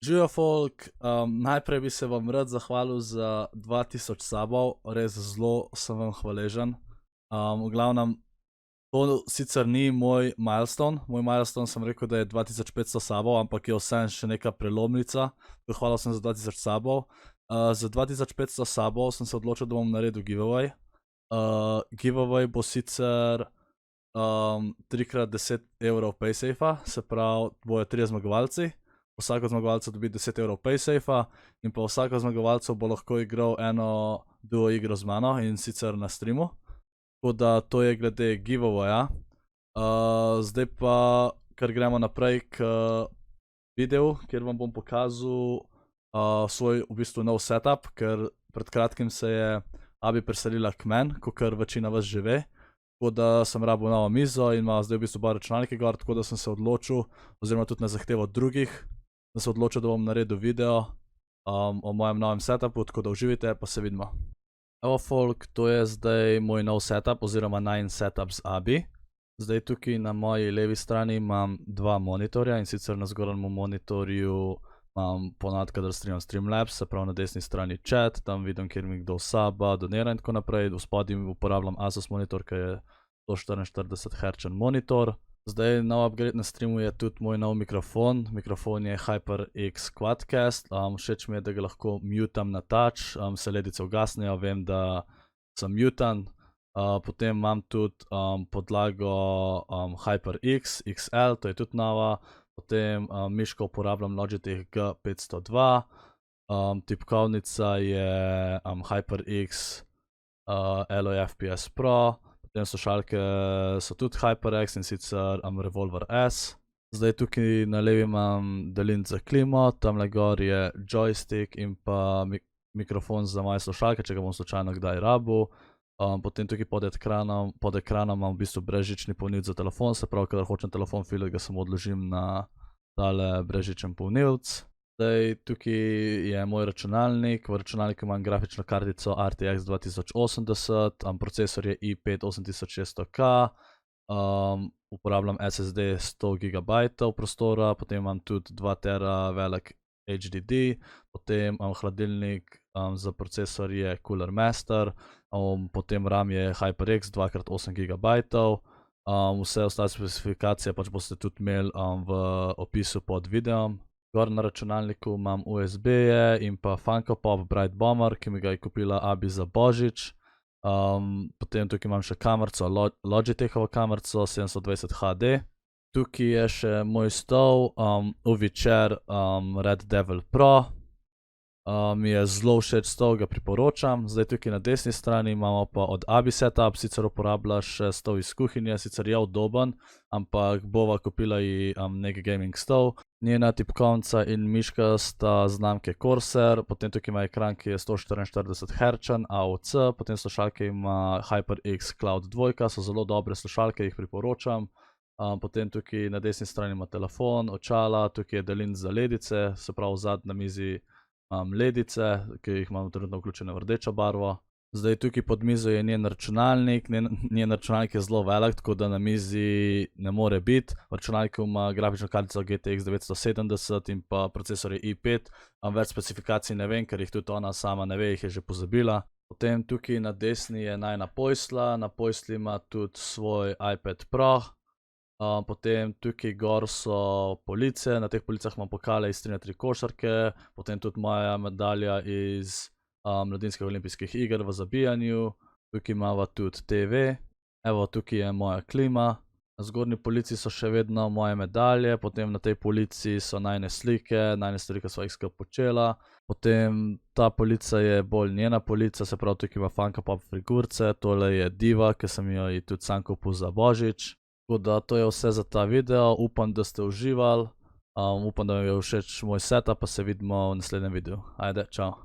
Živijo folk, najprej bi se vam rad zahvalil za 2000 sabov, res zelo sem vam hvaležen. V glavnem, to sicer ni moj milestone sem rekel, da je 2500 sabov, ampak je vseeno še neka prelomnica. Hvala sem za 2000 sabov. Za 2500 sabov sem se odločil, da bom naredil giveaway. Giveaway bo sicer 3x10 evrov Paysafea, se pravi, bojo 3 zmagovalci. Vsak od zmagovalcev dobi 10 evrov Paysafea in pa vsak od zmagovalcev bo lahko igral eno duo igro z mano, in sicer na streamu. Tako da to je glede giveawaya. Zdaj pa kar gremo naprej k videu, kjer vam bom pokazal svoj v bistvu nov setup, ker pred kratkim se je Abi preselila k meni, kakor večina vas že ve. Tako da sem rabil novo mizo in ima zdaj v bistvu oba računalnike gor, tako da sem se odločil, oziroma tudi na zahtevo drugih, da se odločil, da bom naredil video o mojem novem setupu, tako da uživajte, pa se vidimo. Evo folk, to je zdaj moj nov setup, oziroma najin setup z Abi. Zdaj tukaj na moji levi strani imam dva monitorja, in sicer na zgornjem monitorju imam ponavadi, kadar streamam Streamlabs, se pravi na desni strani chat, tam vidim, kjer mi kdo saba, donira in tako naprej. V spodnji uporabljam Asus monitor, ki je 144 Hz monitor. Zdaj nov upgrade na streamu je tudi moj nov mikrofon. Mikrofon je HyperX Quadcast. Všeč mi je, da ga lahko mutam na touch, se ledice ugasnejo, vem, da sem mutan. Potem imam tudi podlago HyperX XL, to je tudi nova. Potem miško uporabljam Logitech G502. Tipkovnica je HyperX Alloy FPS Pro. Potem slušalke so tudi HyperX, in sicer Revolver S. Zdaj tukaj na levi imam daljinec za klimo, tamle gor je joystick in pa mikrofon za moje slušalke, če ga bom slučajno kdaj rabil. Potem tukaj pod ekranom imam v bistvu brezžični polnilec za telefon, se pravi, kadar hočem telefon filati, ga samo odložim na tale brezžičen polnilec. Zdaj tukaj je moj računalnik, v računalniku imam grafično kartico RTX 2080, procesor je i5 8600K, uporabljam SSD 100 GB prostora, potem imam tudi 2 tera velik HDD, potem hladilnik za procesor je Cooler Master, potem RAM je HyperX 2x8 GB. Vse ostale specifikacije pač boste tudi imeli v opisu pod videom. Gor na računalniku imam USB-je in pa Funko Pop Bright Bomber, ki mi ga je kupila Abi za božič. Potem tukaj imam še kamerico, Logitechovo kamerico 720 HD. Tukaj je še moj stol, UV-Chair Red Devil Pro. Mi je zelo všeč stol, ga priporočam. Zdaj tukaj na desni strani imamo pa od Abi setup, sicer uporabljaš stol iz kuhinje, sicer je udoben, ampak bova kupila ji nek gaming stol. Njena tipkovnica in miška sta znamke Corsair, potem tukaj ima ekran, ki je 144 Hz AOC, potem slušalke ima HyperX Cloud 2, so zelo dobre slušalke, jih priporočam. Potem tukaj na desni strani ima telefon, očala, tukaj je daljinec za ledice, se pravi zadnji na mizi imam ledice, ki jih imam trenutno vključene v rdečo barvo. Zdaj tukaj pod mizo je njen računalnik, njen računalnik je zelo velik, tako da na mizi ne more biti. V računalniku ima grafično kartico GTX 970 in pa procesor je i5. Več specifikacij ne vem, ker jih tudi ona sama ne ve, jih je že pozabila. Potem tukaj na desni je najina postelja, na postelji ima tudi svoj iPad Pro. Potem tukaj gor so police, na teh policah imam pokale iz 3x3 košarke, potem tudi moja medalja iz mladinskih olimpijskih iger v zabijanju. Tukaj imava tudi TV, evo tukaj je moja klima. Na zgornji polici so še vedno moje medalje, potem na tej polici so najine slike, najine stvari, ki sva jih skupaj počela. Potem ta polica je bolj njena polica, se pravi tukaj ima Funko Pop figurice, tole je Diva, ki sem jo ji tudi sam kupil za božič. Tako da to je vse za ta video, upam, da ste uživali, upam, da vam je všeč moj setup, pa se vidimo v naslednjem videu. Ajde, čau.